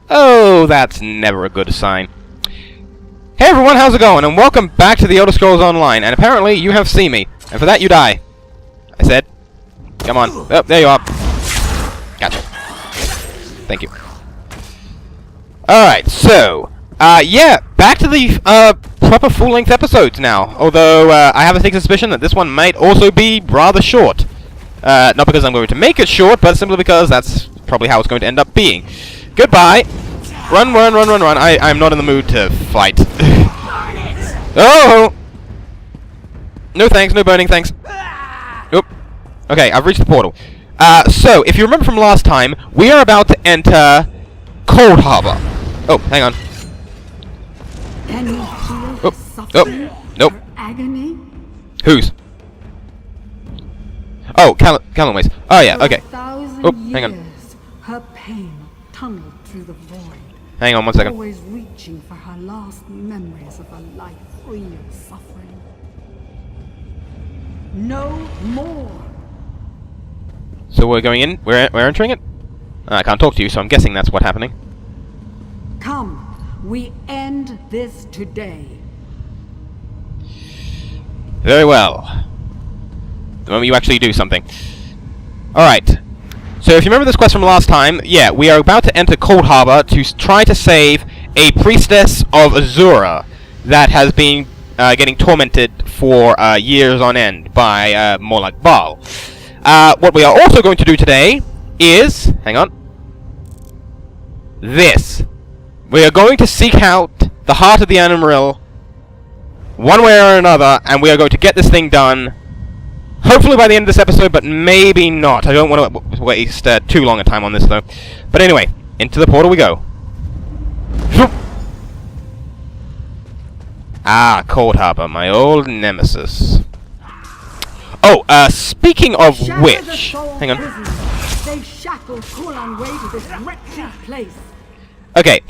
Oh, that's never a good sign. Hey everyone, how's it going? And welcome back to the Elder Scrolls Online. And apparently you have seen me. And for that you die. I said. Come on. Oh, there you are. Gotcha. Thank you. Alright, so... yeah, back to the, proper full-length episodes now. Although, I have a sneaking suspicion that this one might also be rather short. Not because I'm going to make it short, but simply because that's probably how it's going to end up being. Goodbye! Run, run, run, run, run. I'm not in the mood to fight. Oh! No thanks, no burning, thanks. Oop. Okay, I've reached the portal. So, if you remember from last time, we are about to enter Coldharbour. Oh, hang on. Can you feel the suffering, nope. her agony? Whose? Oh, Callumway's. Oh yeah, okay. For 1,000 Oh, hang on. years, her pain tunneled through the void. Hang on 1 second. Always reaching for her last memories of a life free of suffering. No more. So we're going in? We're entering it? I can't talk to you, so I'm guessing that's what's happening. Come, we end this today. Very well. The moment you actually do something. Alright. So if you remember this quest from last time, yeah, we are about to enter Coldharbour to try to save a priestess of Azura that has been getting tormented for years on end by Morlag Bal. What we are also going to do today is... hang on. This. We are going to seek out the heart of the Animaril one way or another, and we are going to get this thing done. Hopefully by the end of this episode, but maybe not. I don't want to waste too long a time on this, though. But anyway, into the portal we go. Ah, Coldharbour, my old nemesis. Oh, speaking of which... hang on. They shackled Colanway to this wretched place. Okay,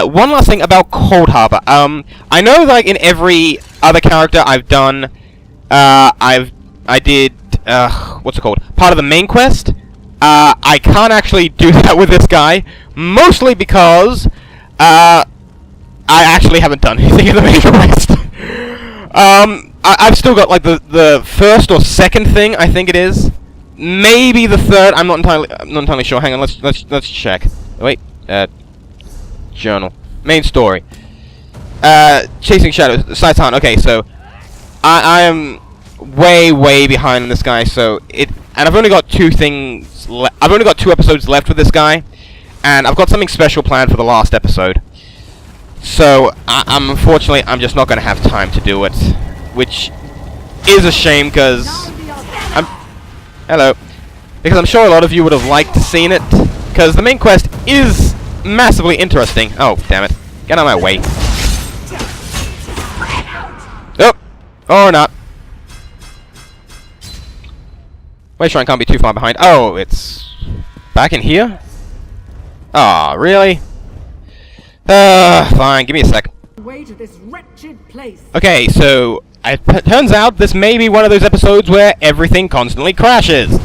one last thing about Coldharbour. I know, like, in every other character I've done, I did, what's it called? Part of the main quest. I can't actually do that with this guy, mostly because, I actually haven't done anything in the main quest. I've still got, like, the first or second thing, I think it is. Maybe the third, I'm not entirely sure. Hang on, let's check. Wait, journal. Main story. Chasing Shadows, Saitan. Okay, so, I am way behind on this guy, so and I've only got two episodes left with this guy, and I've got something special planned for the last episode. So unfortunately I'm just not going to have time to do it, which is a shame because because I'm sure a lot of you would have liked to seen it, because the main quest is massively interesting. Oh, damn it. Get out of my way. Oh, or not. Wait, shrine can't be too far behind. Oh, it's back in here? Aw, really? Fine, give me a sec. Way to this wretched place. Okay, so it turns out this may be one of those episodes where everything constantly crashes.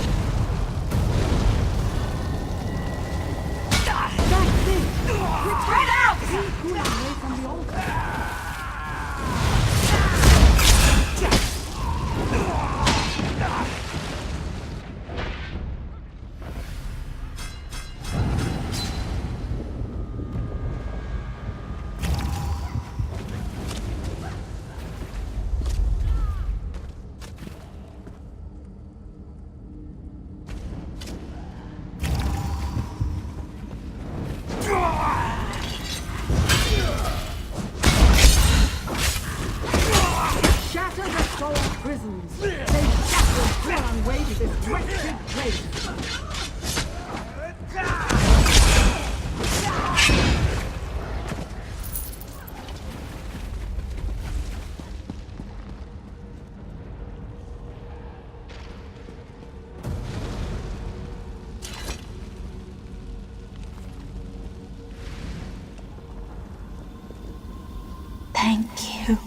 Thank you.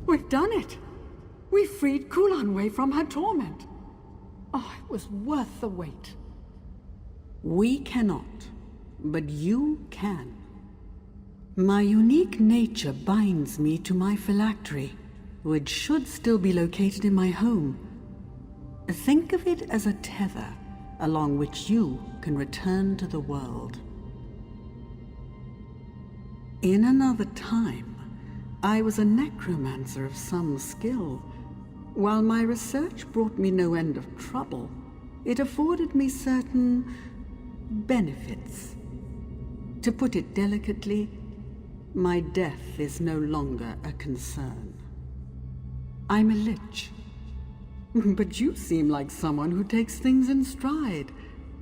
We've done it. We freed Kulanway from her torment. Oh, it was worth the wait. We cannot, but you can. My unique nature binds me to my phylactery, which should still be located in my home. Think of it as a tether along which you can return to the world. In another time, I was a necromancer of some skill. While my research brought me no end of trouble, it afforded me certain benefits. To put it delicately, my death is no longer a concern. I'm a lich. But you seem like someone who takes things in stride.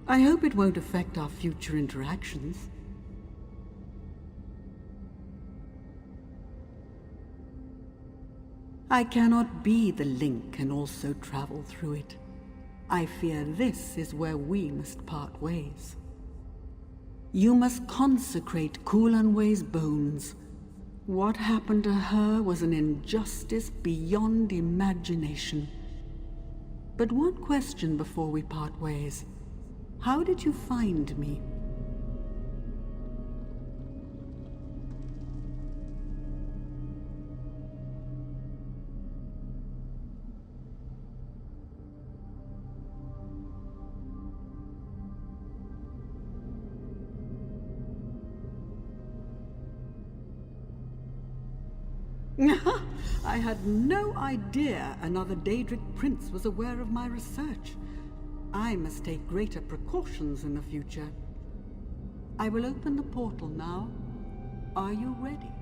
I hope it won't affect our future interactions. I cannot be the link and also travel through it. I fear this is where we must part ways. You must consecrate Kulanway's bones. What happened to her was an injustice beyond imagination. But one question before we part ways. How did you find me? I had no idea another Daedric prince was aware of my research. I must take greater precautions in the future. I will open the portal now. Are you ready?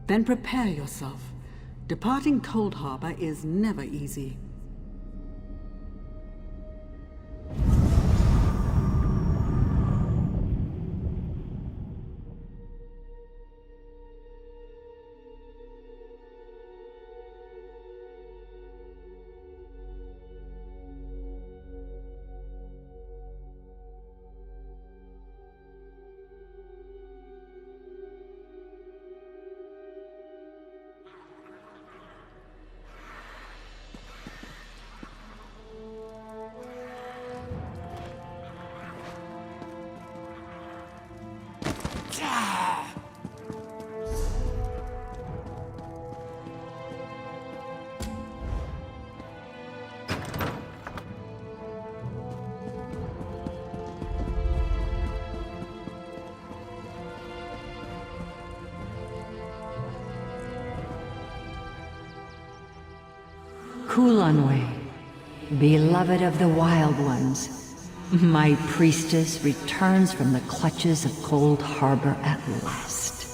Then prepare yourself. Departing Cold Harbor is never easy. Kulanway, beloved of the Wild Ones, my priestess returns from the clutches of Cold Harbor at last.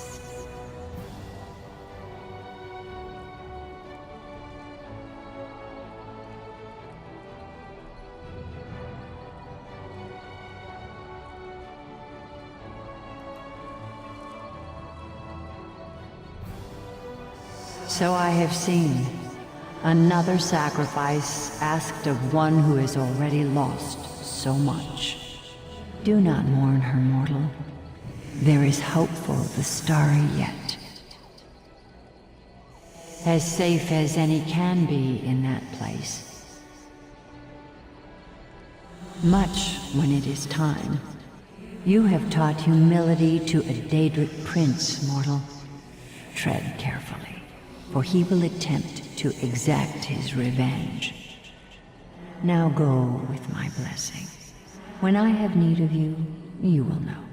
So I have seen. Another sacrifice asked of one who has already lost so much. Do not mourn her, mortal. There is hope for the Starry yet. As safe as any can be in that place. Much when it is time. You have taught humility to a Daedric prince, mortal. Tread carefully, for he will attempt to exact his revenge. Now go with my blessing. When I have need of you, you will know.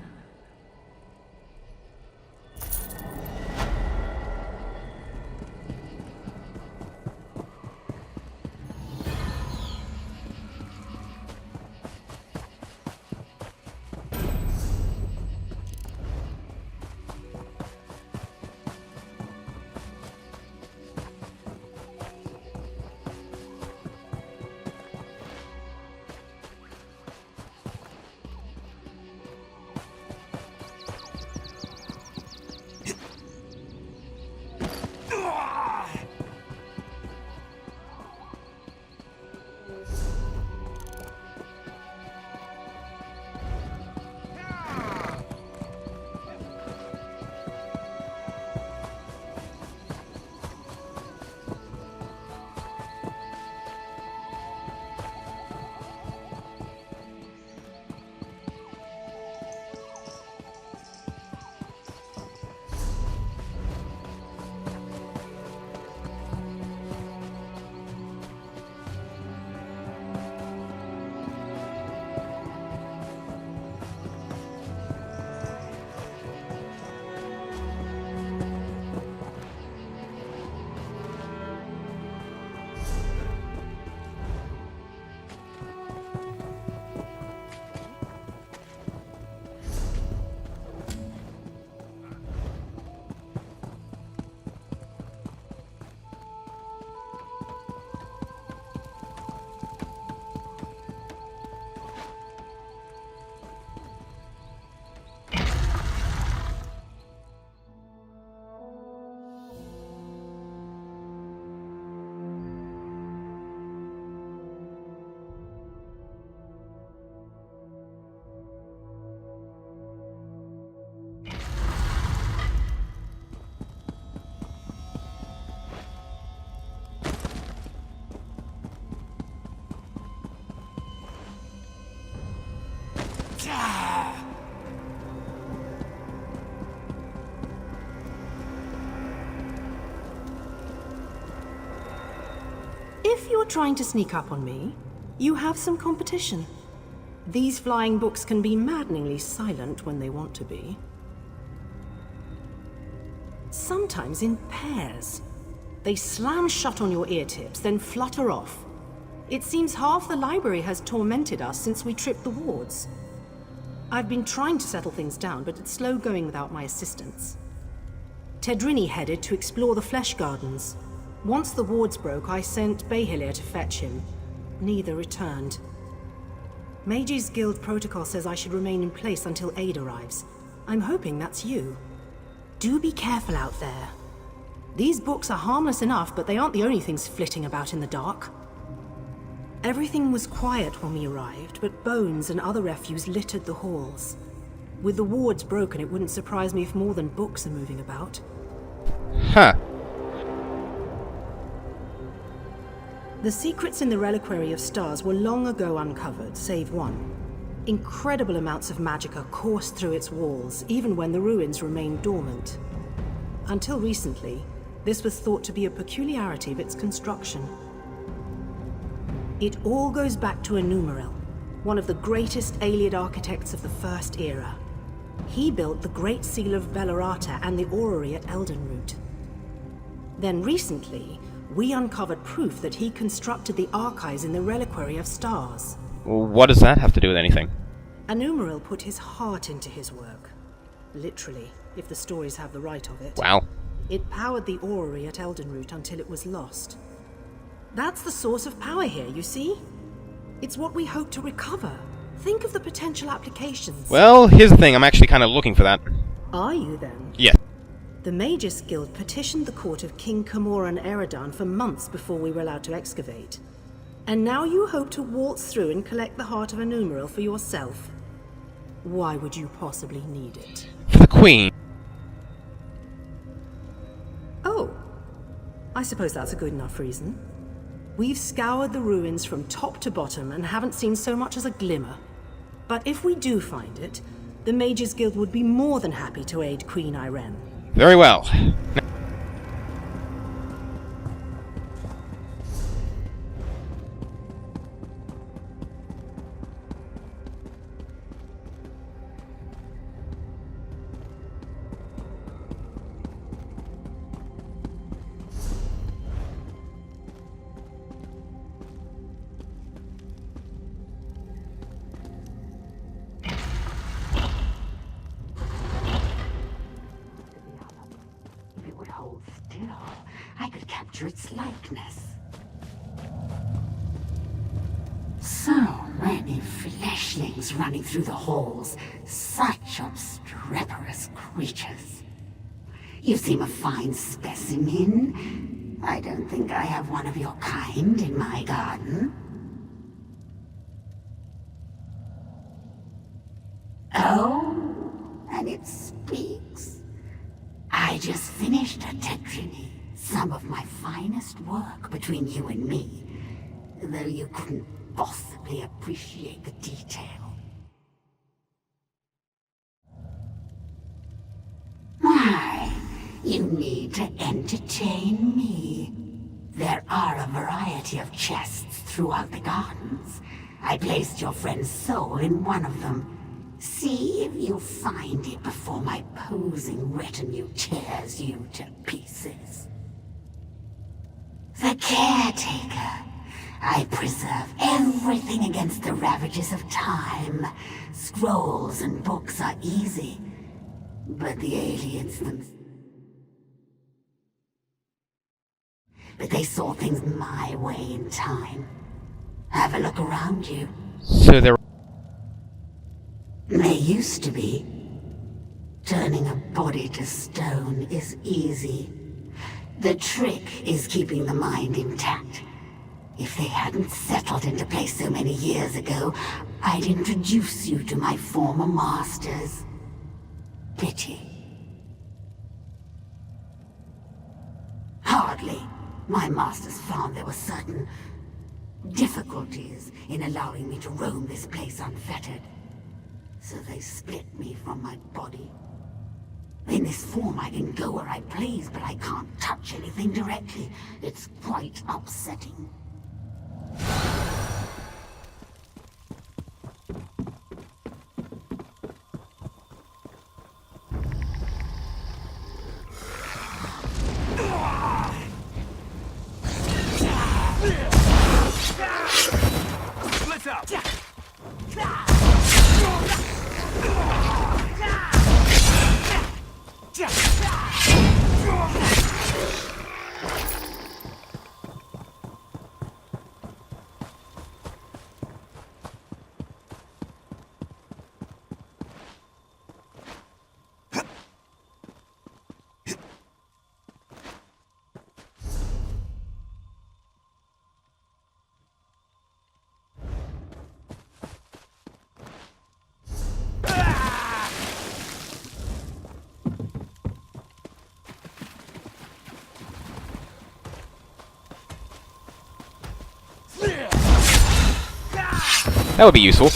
if you're trying to sneak up on me, you have some competition. These flying books can be maddeningly silent when they want to be. Sometimes in pairs. They slam shut on your ear tips, then flutter off. It seems half the library has tormented us since we tripped the wards. I've been trying to settle things down, but it's slow going without my assistance. Tedrini headed to explore the Flesh Gardens. Once the wards broke, I sent Behilir to fetch him. Neither returned. Mages Guild protocol says I should remain in place until aid arrives. I'm hoping that's you. Do be careful out there. These books are harmless enough, but they aren't the only things flitting about in the dark. Everything was quiet when we arrived, but bones and other refuse littered the halls. With the wards broken, it wouldn't surprise me if more than books are moving about. Huh. The secrets in the Reliquary of Stars were long ago uncovered, save one. Incredible amounts of magicka coursed through its walls, even when the ruins remained dormant. Until recently, this was thought to be a peculiarity of its construction. It all goes back to Enumerel, one of the greatest Ayleid architects of the First Era. He built the Great Seal of Velerata and the orrery at Eldenroot. Then recently, we uncovered proof that he constructed the archives in the Reliquary of Stars. What does that have to do with anything? Enumerel put his heart into his work. Literally, if the stories have the right of it. Wow. It powered the orrery at Eldenroot until it was lost. That's the source of power here, you see? It's what we hope to recover. Think of the potential applications. Well, here's the thing. I'm actually kind of looking for that. Are you then? Yes. The Magus Guild petitioned the court of King Camoran Eridan for months before we were allowed to excavate. And now you hope to waltz through and collect the heart of Enumerel for yourself. Why would you possibly need it? For the Queen. Oh, I suppose that's a good enough reason. We've scoured the ruins from top to bottom and haven't seen so much as a glimmer. But if we do find it, the Mages Guild would be more than happy to aid Queen Irene. Very well. I could capture its likeness. So many fleshlings running through the halls. Such obstreperous creatures. You seem a fine specimen. I don't think I have one of your kind in my garden. Oh, and it speaks. I just finished a Tedrini. Some of my finest work between you and me, though you couldn't possibly appreciate the detail. Why, you need to entertain me. There are a variety of chests throughout the gardens. I placed your friend's soul in one of them. See if you find it before my posing retinue tears you to pieces. The Caretaker. I preserve everything against the ravages of time. Scrolls and books are easy, but the aliens But they saw things my way in time. Have a look around you. So there... They used to be. Turning a body to stone is easy. The trick is keeping the mind intact. If they hadn't settled into place so many years ago, I'd introduce you to my former masters. Pity. Hardly. My masters found there were certain difficulties in allowing me to roam this place unfettered. So they split me from my body. In this form, I can go where I please, but I can't touch anything directly. It's quite upsetting. That would be useful.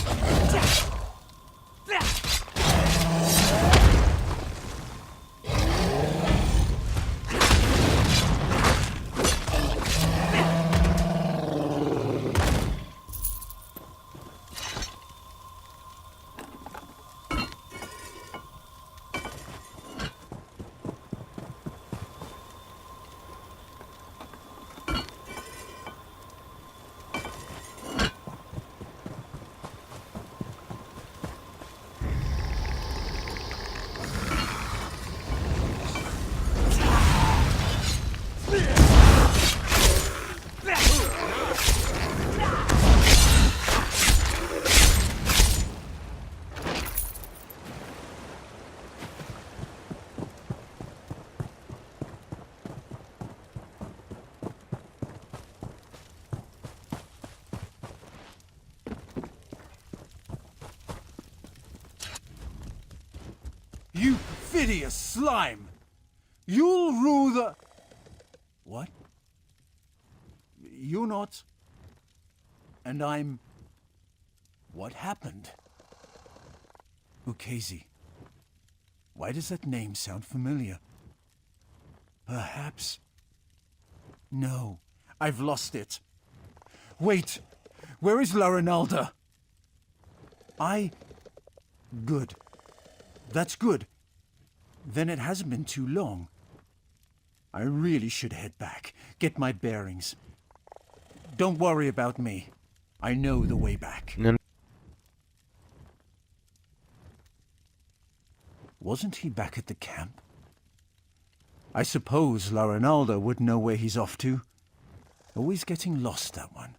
You perfidious slime! You'll rule the... What? You're not... And I'm... What happened? Ukezi. Why does that name sound familiar? Perhaps... No, I've lost it. Wait! Where is La Ronalda? Good. That's good. Then it hasn't been too long. I really should head back, get my bearings. Don't worry about me. I know the way back. No. Wasn't he back at the camp? I suppose La Ronalda would know where he's off to. Always getting lost, that one.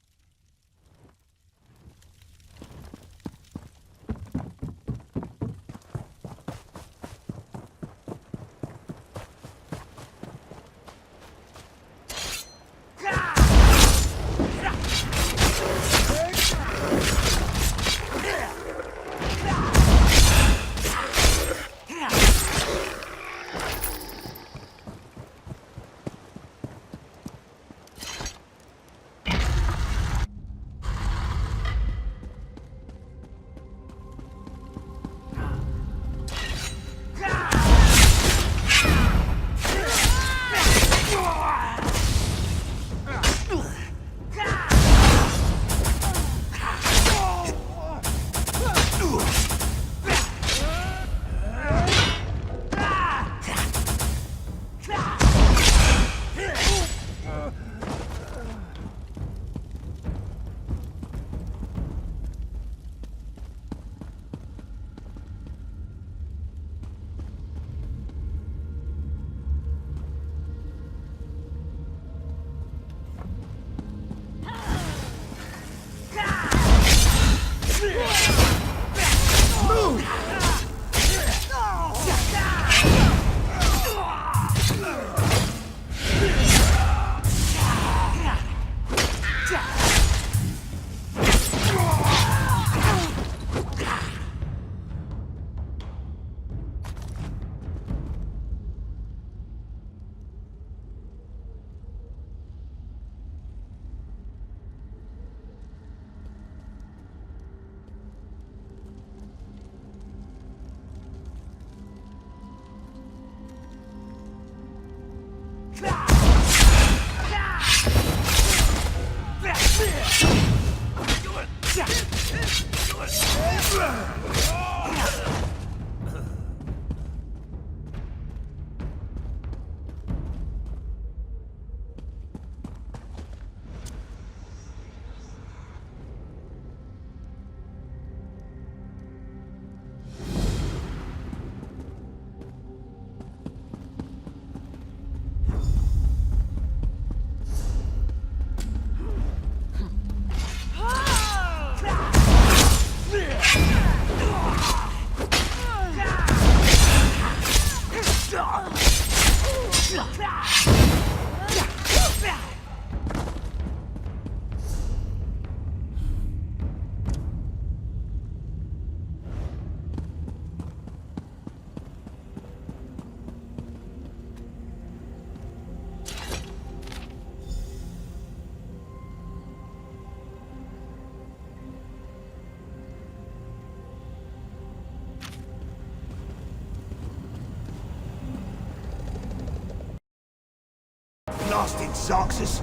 Xarxus.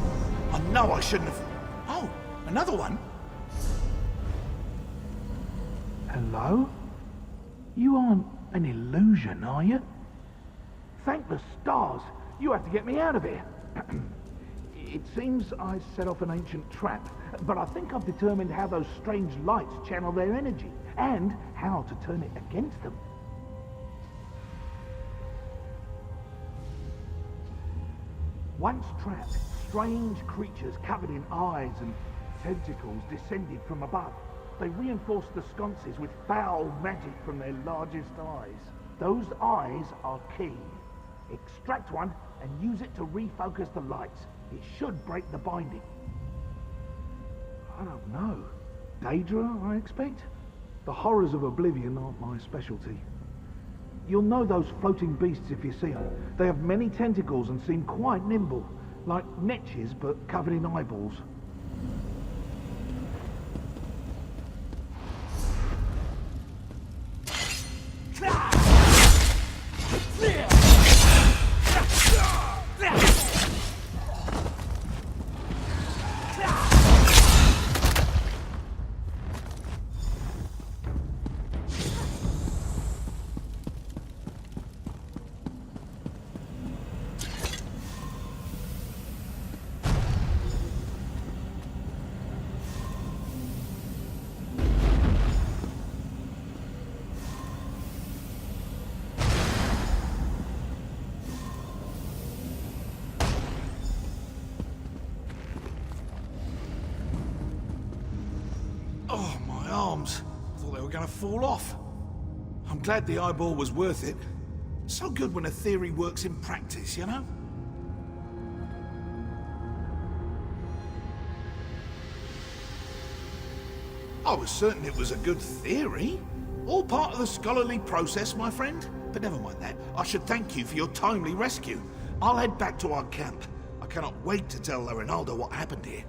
I know I shouldn't have... Oh, another one? Hello? You aren't an illusion, are you? Thank the stars! You have to get me out of here! It seems I set off an ancient trap, but I think I've determined how those strange lights channel their energy, and how to turn it against them. Once trapped, strange creatures covered in eyes and tentacles descended from above. They reinforced the sconces with foul magic from their largest eyes. Those eyes are key. Extract one and use it to refocus the lights. It should break the binding. I don't know. Daedra, I expect? The horrors of Oblivion aren't my specialty. You'll know those floating beasts if you see them. They have many tentacles and seem quite nimble, like netches but covered in eyeballs. Oh, my arms. I thought they were going to fall off. I'm glad the eyeball was worth it. So good when a theory works in practice, you know? I was certain it was a good theory. All part of the scholarly process, my friend. But never mind that. I should thank you for your timely rescue. I'll head back to our camp. I cannot wait to tell Rinaldo what happened here.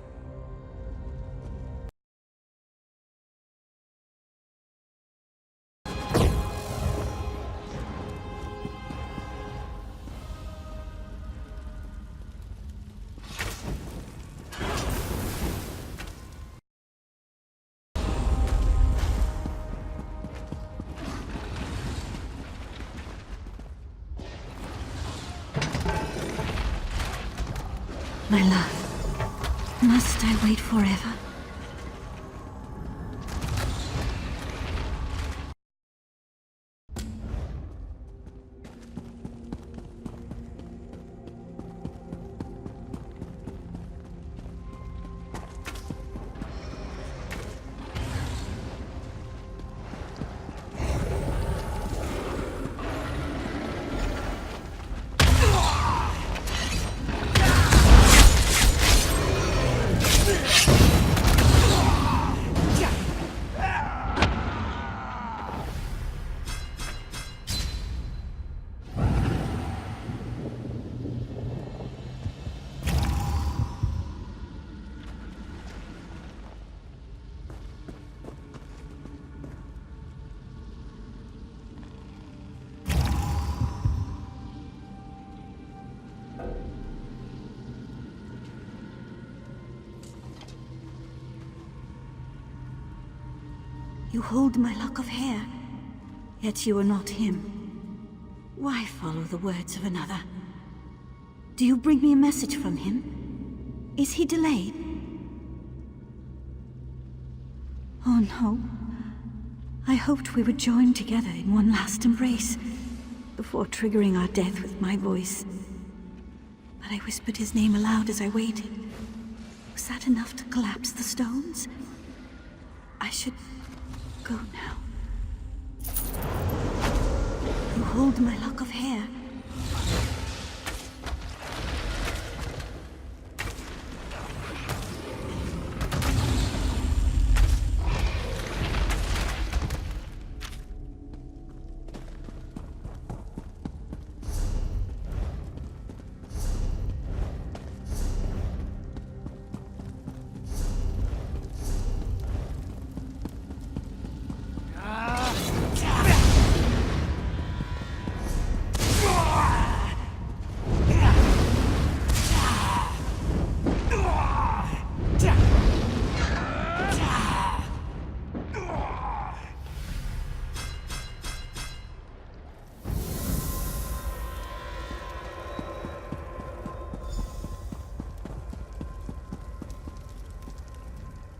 My love, must I wait forever? You hold my lock of hair, yet you are not him. Why follow the words of another? Do you bring me a message from him? Is he delayed? Oh no. I hoped we would join together in one last embrace, before triggering our death with my voice. But I whispered his name aloud as I waited. Was that enough to collapse the stones? I should go now. You hold my lock of hair.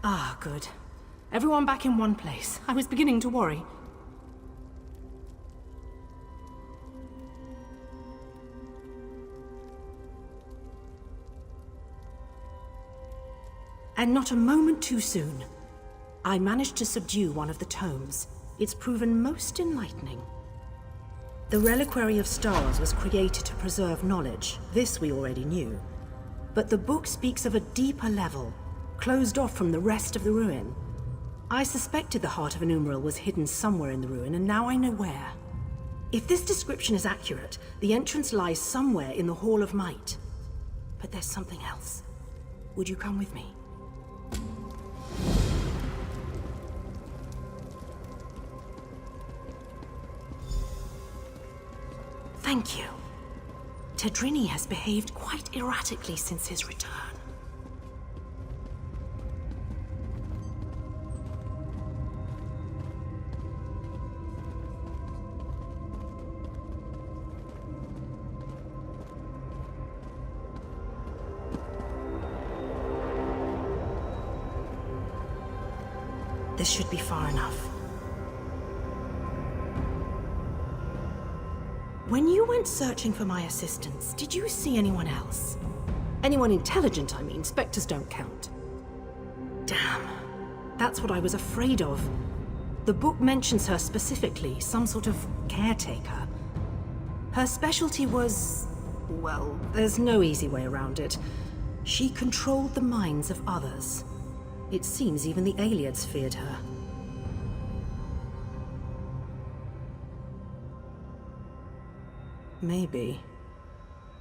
Ah, good. Everyone back in one place. I was beginning to worry. And not a moment too soon. I managed to subdue one of the tomes. It's proven most enlightening. The Reliquary of Stars was created to preserve knowledge. This we already knew. But the book speaks of a deeper level, closed off from the rest of the ruin. I suspected the Heart of Anumeral was hidden somewhere in the ruin, and now I know where. If this description is accurate, the entrance lies somewhere in the Hall of Might. But there's something else. Would you come with me? Thank you. Tedrini has behaved quite erratically since his return. This should be far enough. When you went searching for my assistance, did you see anyone else? Anyone intelligent, I mean. Spectres don't count. Damn. That's what I was afraid of. The book mentions her specifically, some sort of caretaker. Her specialty was... well, there's no easy way around it. She controlled the minds of others. It seems even the Ayleids feared her. Maybe.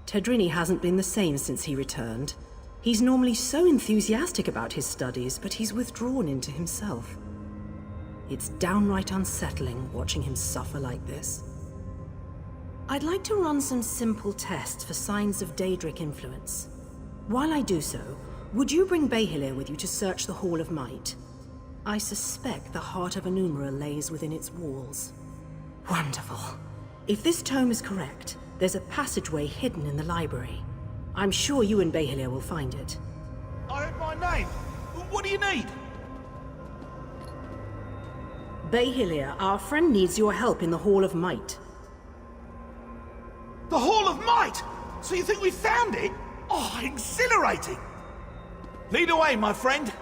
Tedrini hasn't been the same since he returned. He's normally so enthusiastic about his studies, but he's withdrawn into himself. It's downright unsettling watching him suffer like this. I'd like to run some simple tests for signs of Daedric influence. While I do so, would you bring Behilir with you to search the Hall of Might? I suspect the Heart of Anumeral lays within its walls. Wonderful. If this tome is correct, there's a passageway hidden in the library. I'm sure you and Behilir will find it. I heard my name. What do you need? Behilir, our friend needs your help in the Hall of Might. The Hall of Might! So you think we found it? Oh, exhilarating! Lead away, my friend.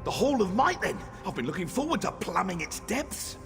The Hall of Might, then. I've been looking forward to plumbing its depths.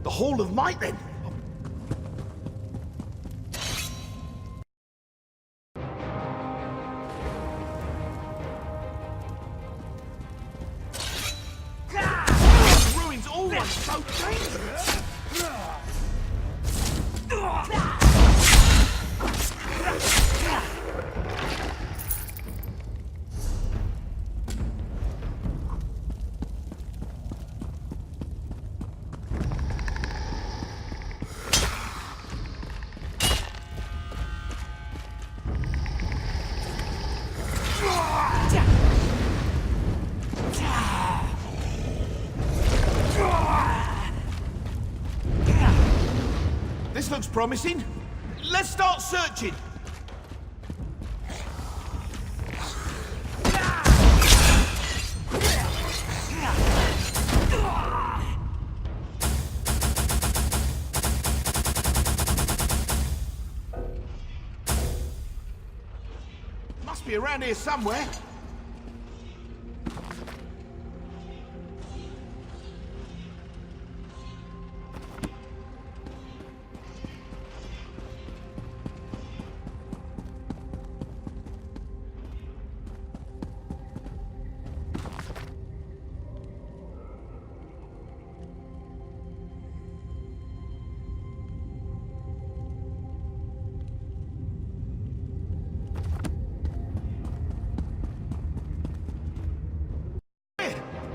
The Hall of Might, then? The ruins always so dangerous! This looks promising. Let's start searching. Must be around here somewhere.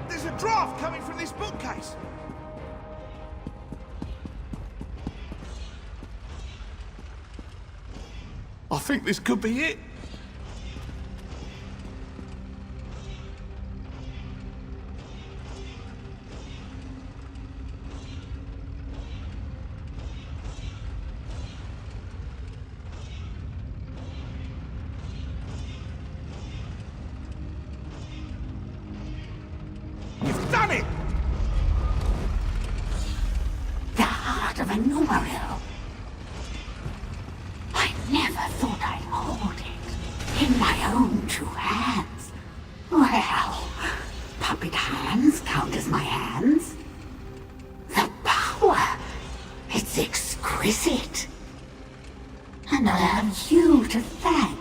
There's a draft coming from this bookcase. I think this could be it. You've done it! The heart of a Numaril. I never thought I'd hold it in my own two hands. Well, puppet hands count as my hands. The power, it's exquisite. And I have you to thank.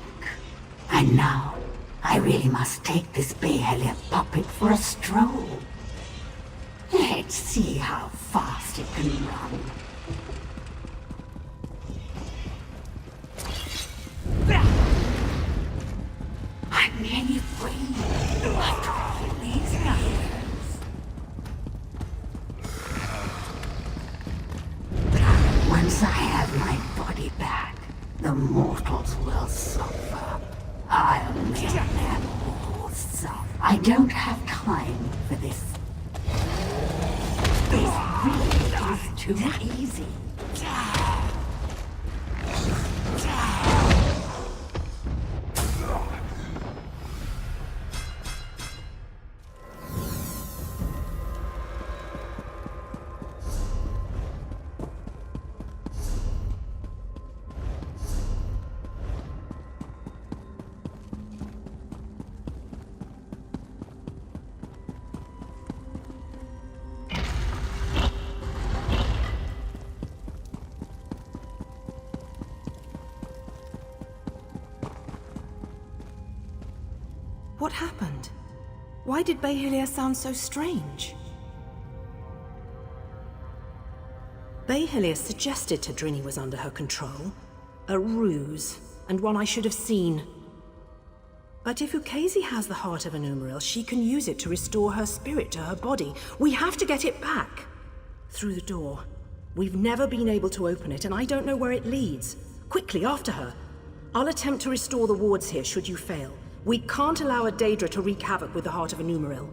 And now, I really must take this Behelia puppet for a stroll. Let's see how fast it can run. I'm nearly free after all these years. Once I have my body back, the mortals will suffer. I'll make them all suffer. I don't have time for this. This really is too easy. What happened? Why did Behelia sound so strange? Behelia suggested Tadrini was under her control. A ruse, and one I should have seen. But if Ukezi has the heart of an Umaril, she can use it to restore her spirit to her body. We have to get it back. Through the door. We've never been able to open it, and I don't know where it leads. Quickly, after her. I'll attempt to restore the wards here, should you fail. We can't allow a Daedra to wreak havoc with the heart of a Numaril.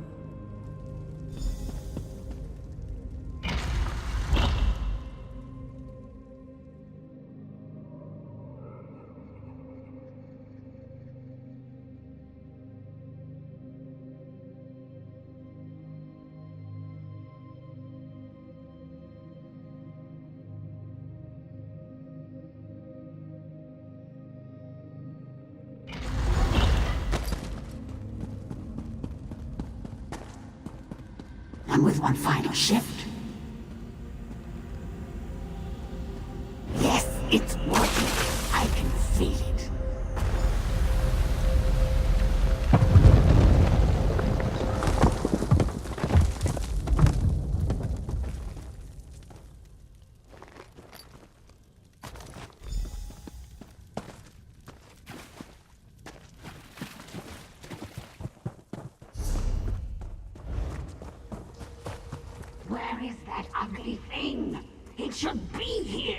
And with one final shift. Yes, it's working. I can feel it. Where is that ugly thing? It should be here!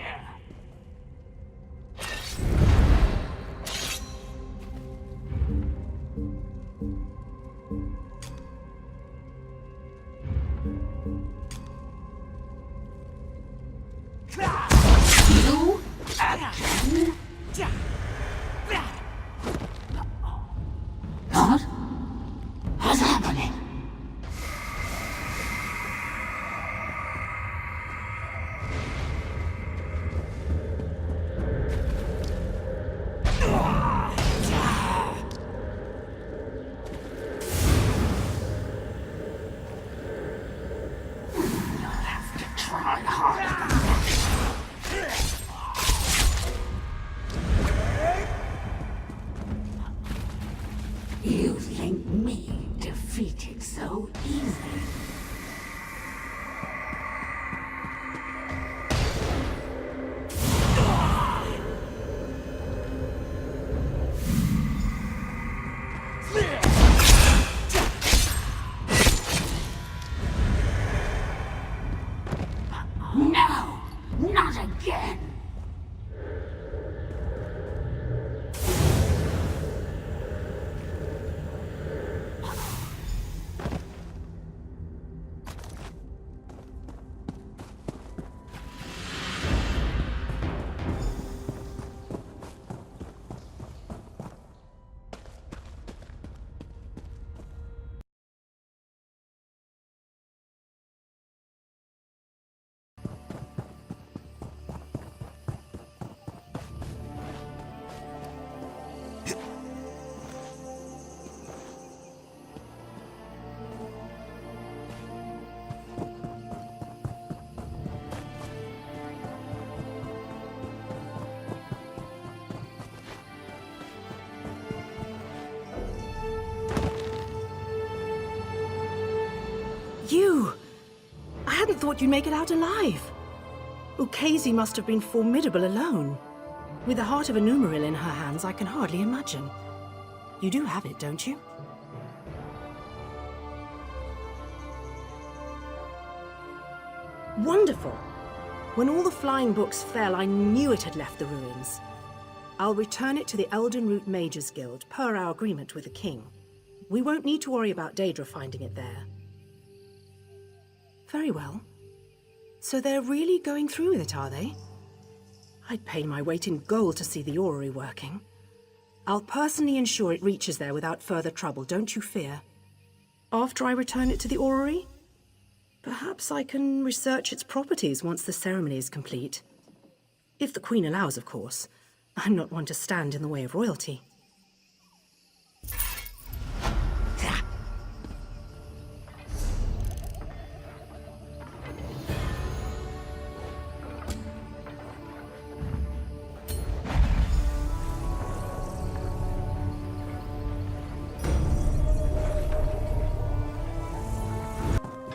You again? What? What's happening? No! Not again! You! I hadn't thought you'd make it out alive. Ukezi must have been formidable alone. With the heart of a Numaril in her hands, I can hardly imagine. You do have it, don't you? Wonderful! When all the flying books fell, I knew it had left the ruins. I'll return it to the Eldenroot Mages Guild, per our agreement with the king. We won't need to worry about Daedra finding it there. Very well. So they're really going through with it, are they? I'd pay my weight in gold to see the orrery working. I'll personally ensure it reaches there without further trouble, don't you fear. After I return it to the orrery, perhaps I can research its properties once the ceremony is complete. If the Queen allows, of course. I'm not one to stand in the way of royalty.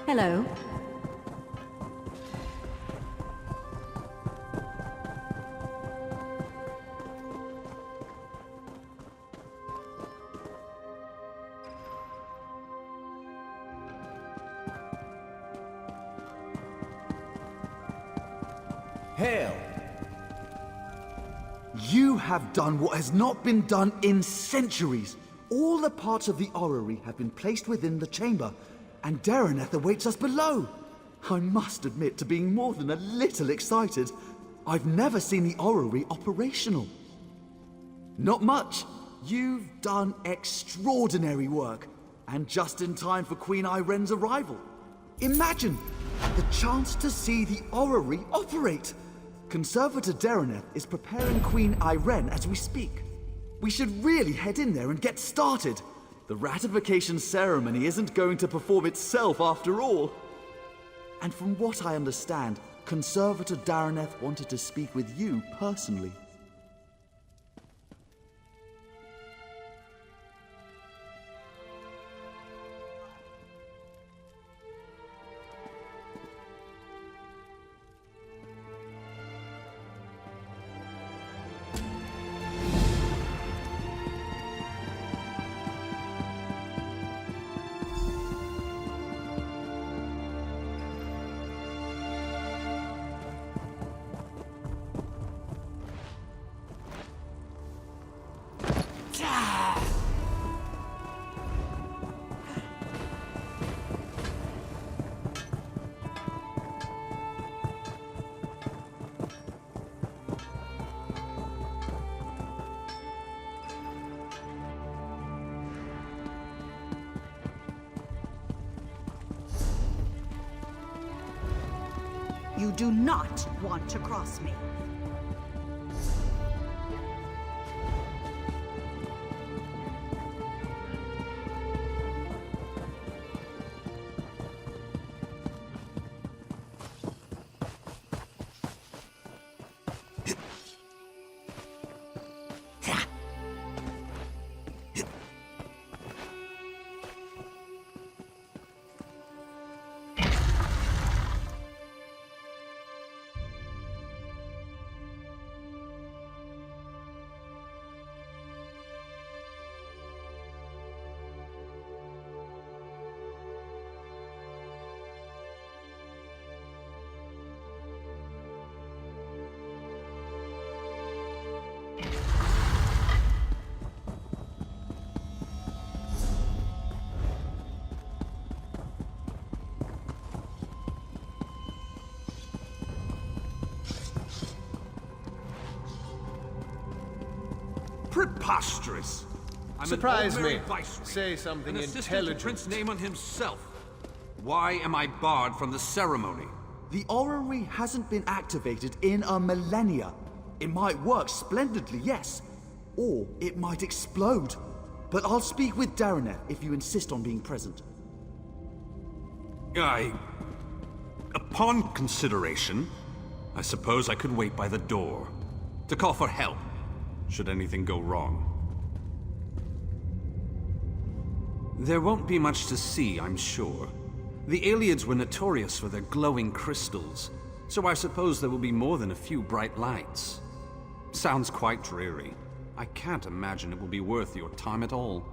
Hello. Hail! You have done what has not been done in centuries. All the parts of the orrery have been placed within the chamber, and Dareneth awaits us below. I must admit to being more than a little excited. I've never seen the orrery operational. Not much. You've done extraordinary work, and just in time for Queen Irenne's arrival. Imagine the chance to see the orrery operate. Conservator Dareneth is preparing Queen Irene as we speak. We should really head in there and get started. The ratification ceremony isn't going to perform itself after all. And from what I understand, Conservator Dareneth wanted to speak with you personally. You do not want to cross me. Preposterous! Surprise me. Viceroy, Say something an assistant intelligent. to Prince Naaman himself. Why am I barred from the ceremony? The orrery hasn't been activated in a millennia. It might work splendidly, yes. Or it might explode. But I'll speak with Daraneth if you insist on being present. Upon consideration, I suppose I could wait by the door to call for help, should anything go wrong. There won't be much to see, I'm sure. The Iliads were notorious for their glowing crystals, so I suppose there will be more than a few bright lights. Sounds quite dreary. I can't imagine it will be worth your time at all.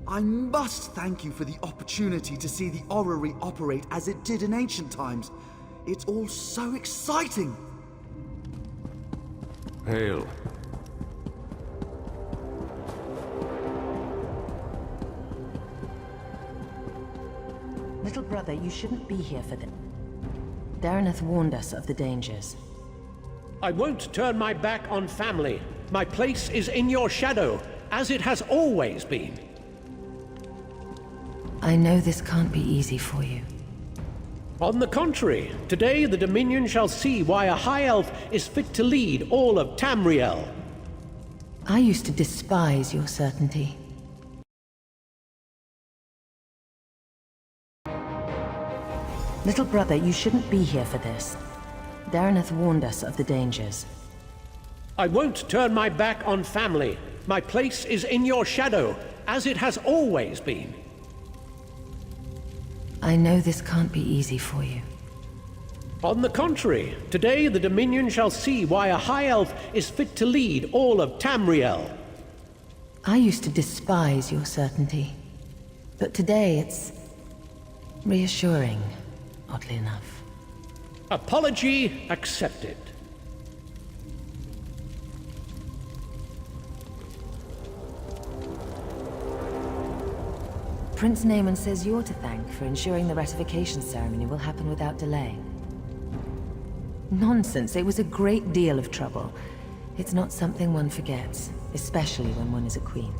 I must thank you for the opportunity to see the orrery operate as it did in ancient times. It's all so exciting! Hail. Little brother, you shouldn't be here for this. Daraneth warned us of the dangers. I won't turn my back on family. My place is in your shadow, as it has always been. I know this can't be easy for you. On the contrary, today the Dominion shall see why a High Elf is fit to lead all of Tamriel. I used to despise your certainty. Little brother, you shouldn't be here for this. Daraneth warned us of the dangers. I won't turn my back on family. My place is in your shadow, as it has always been. I know this can't be easy for you. On the contrary, today the Dominion shall see why a High Elf is fit to lead all of Tamriel. I used to despise your certainty. But today it's reassuring, oddly enough. Apology accepted. Prince Naaman says you're to thank for ensuring the ratification ceremony will happen without delay. Nonsense, it was a great deal of trouble. It's not something one forgets, especially when one is a queen.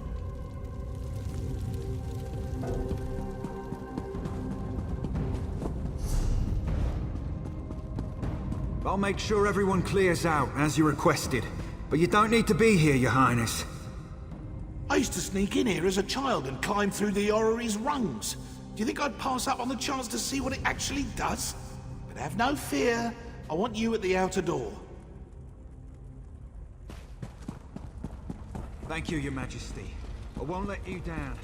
I'll make sure everyone clears out, as you requested. But you don't need to be here, Your Highness. I used to sneak in here as a child and climb through the orrery's rungs. Do you think I'd pass up on the chance to see what it actually does? But have no fear. I want you at the outer door. Thank you, Your Majesty. I won't let you down.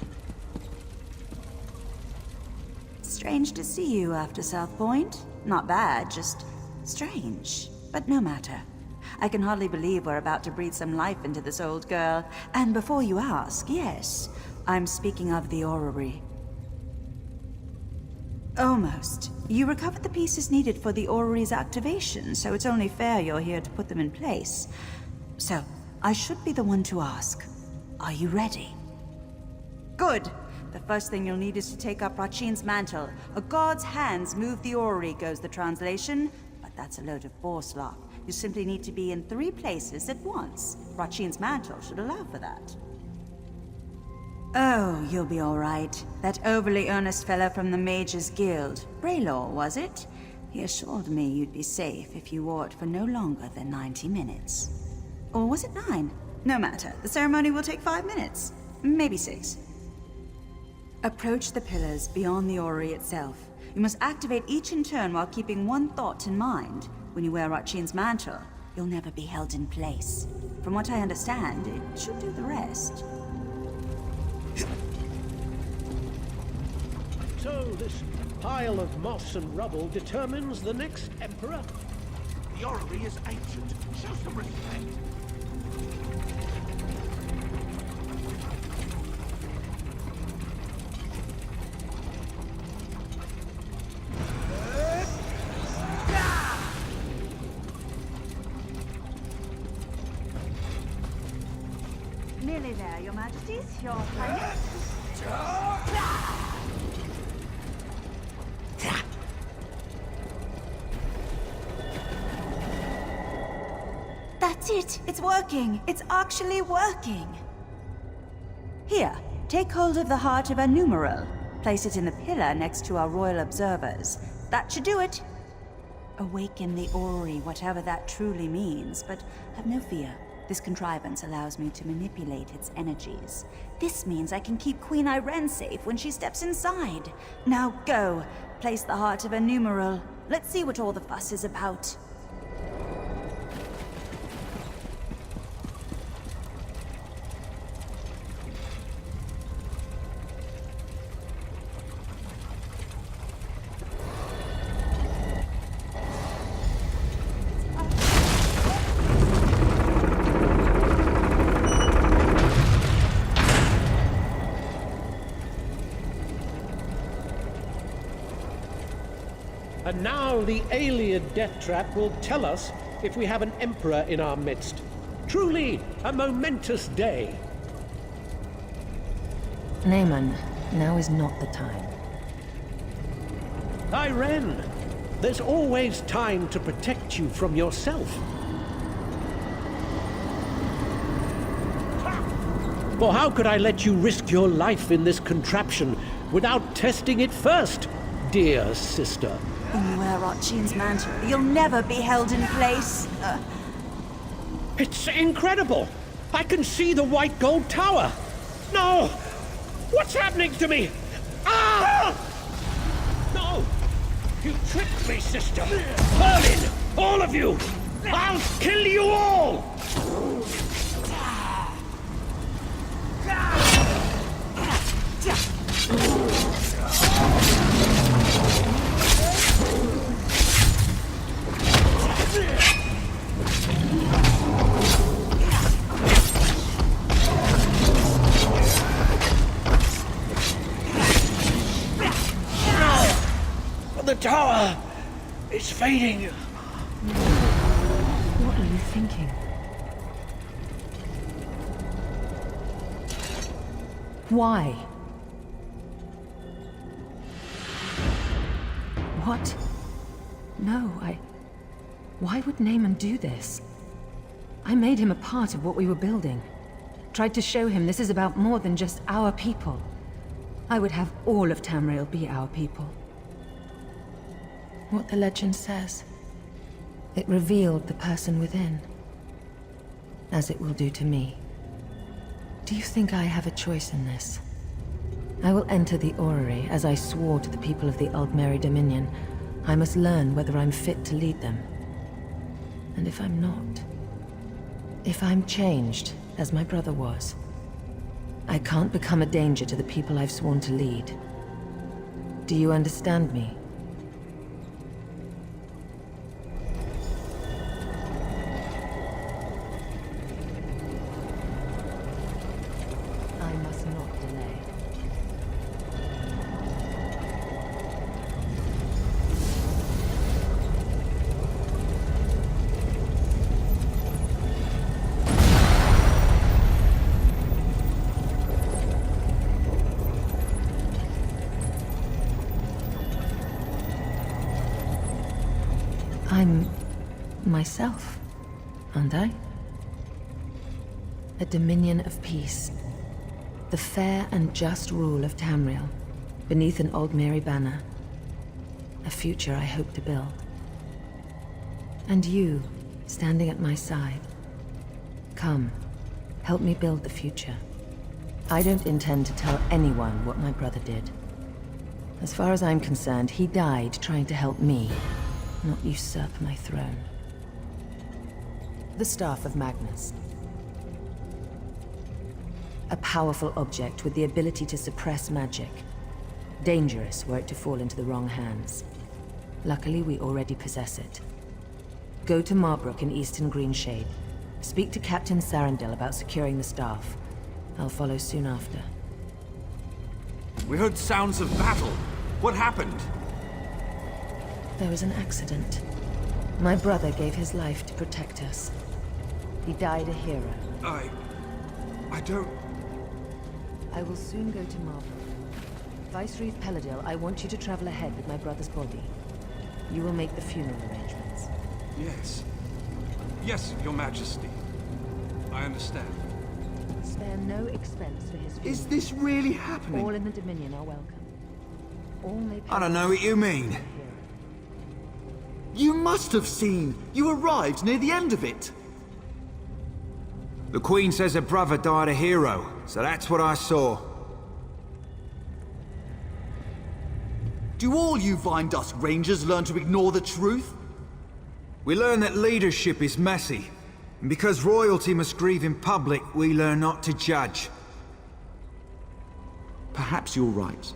Strange to see you after South Point. Not bad, just strange. But no matter. I can hardly believe we're about to breathe some life into this old girl. And before you ask, yes, I'm speaking of the orrery. Almost. You recovered the pieces needed for the orrery's activation, so it's only fair you're here to put them in place. So, I should be the one to ask. Are you ready? Good. The first thing you'll need is to take up Rachin's mantle. A god's hands move the orrery, goes the translation. But that's a load of boar slop. You simply need to be in 3 places at once. Rachin's mantle should allow for that. Oh, you'll be all right. That overly earnest fellow from the Mages Guild, Braylor, was it? He assured me you'd be safe if you wore it for no longer than 90 minutes. Or was it 9? No matter. The ceremony will take 5 minutes. Maybe 6. Approach the pillars beyond the orrery itself. You must activate each in turn while keeping one thought in mind. When you wear Rachin's mantle, you'll never be held in place. From what I understand, it should do the rest. So this pile of moss and rubble determines the next emperor? The orrery is ancient. Show some respect. Nearly there, Your Majesties. Your Highness. That's it! It's working! It's actually working! Here, take hold of the heart of a numeral. Place it in the pillar next to our royal observers. That should do it. Awaken the orrery, whatever that truly means, but have no fear. This contrivance allows me to manipulate its energies. This means I can keep Queen Irene safe when she steps inside. Now go, place the heart of a numeral. Let's see what all the fuss is about. And now the Ayleid death trap will tell us if we have an emperor in our midst. Truly a momentous day. Naaman, now is not the time. Irene, there's always time to protect you from yourself. For how could I let you risk your life in this contraption without testing it first, dear sister? When you wear Otchian's mantle, you'll never be held in place. It's incredible! I can see the white gold tower! No! What's happening to me? Ah! No! You tricked me, sister! Merlin! All of you! I'll kill you all! The tower is fading. What are you thinking? Why? What? No, Why would Naaman do this? I made him a part of what we were building. Tried to show him this is about more than just our people. I would have all of Tamriel be our people. What the legend says. It revealed the person within. As it will do to me. Do you think I have a choice in this? I will enter the orrery as I swore to the people of the Aldmeri Dominion. I must learn whether I'm fit to lead them. And if I'm not, if I'm changed, as my brother was, I can't become a danger to the people I've sworn to lead. Do you understand me? I must not delay. I'm myself, aren't I? A dominion of peace. The fair and just rule of Tamriel, beneath an Aldmeri banner. A future I hope to build. And you, standing at my side. Come, help me build the future. I don't intend to tell anyone what my brother did. As far as I'm concerned, he died trying to help me, not usurp my throne. The Staff of Magnus. A powerful object with the ability to suppress magic. Dangerous were it to fall into the wrong hands. Luckily, we already possess it. Go to Marbrook in Eastern Greenshade. Speak to Captain Sarandil about securing the staff. I'll follow soon after. We heard sounds of battle. What happened? There was an accident. My brother gave his life to protect us. He died a hero. I don't... I will soon go to Marbrook. Vicereeve Peladil, I want you to travel ahead with my brother's body. You will make the funeral arrangements. Yes. Yes, Your Majesty. I understand. Spare no expense for his funeral. Is this really happening? All in the Dominion are welcome. All may I don't know what you mean. You must have seen. You arrived near the end of it. The Queen says her brother died a hero, so that's what I saw. Do all you Vine Dusk Rangers learn to ignore the truth? We learn that leadership is messy, and because royalty must grieve in public, we learn not to judge. Perhaps you're right.